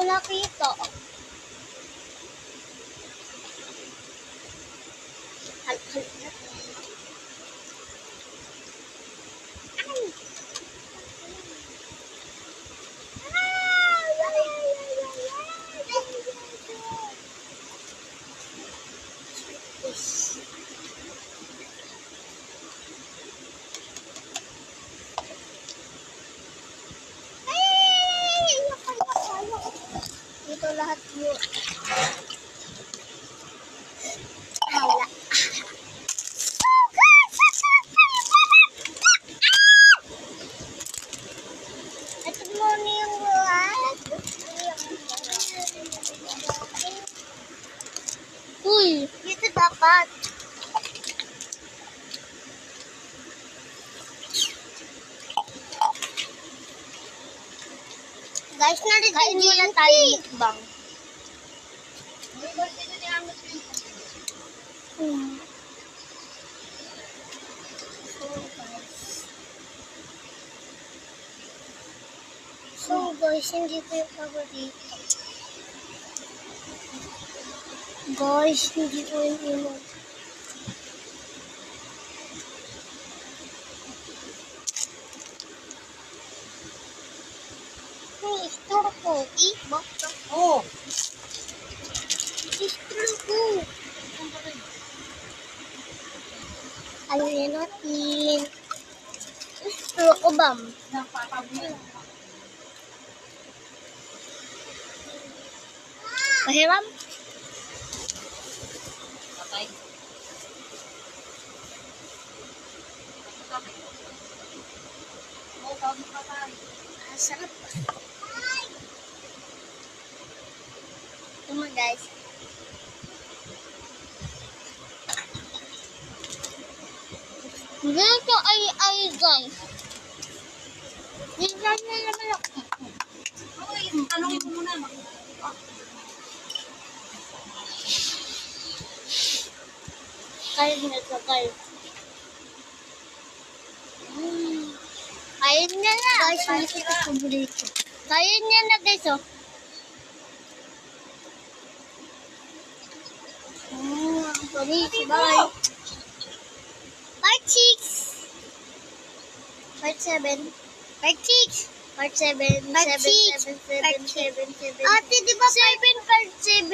ko nakita. Hal. Dito lahat yun. Wala. Ito muna yung lahat. Uy, dito dapat. Guys, narinig na tayo mukbang. So guys, hindi ko yung paborito. Guys, hindi ko yung ino. Hey, store ko. Bakit? Oh. Store ko. Aluin natin. Store ko ba? Pahiram? Patay. Oh, kami patay. Sarap. Ito mo guys. Dito ay guys. Dito na naman ako. Uy, tanongin mo muna. Kain na ito guys. Kain niya na. Guys, hindi ko ito paborito. Kain niya na guys oh. Ang paborito. Bye. Part 6. Part 7. Part 6. Part 7. Part 6. Ate, di ba 7 part 7?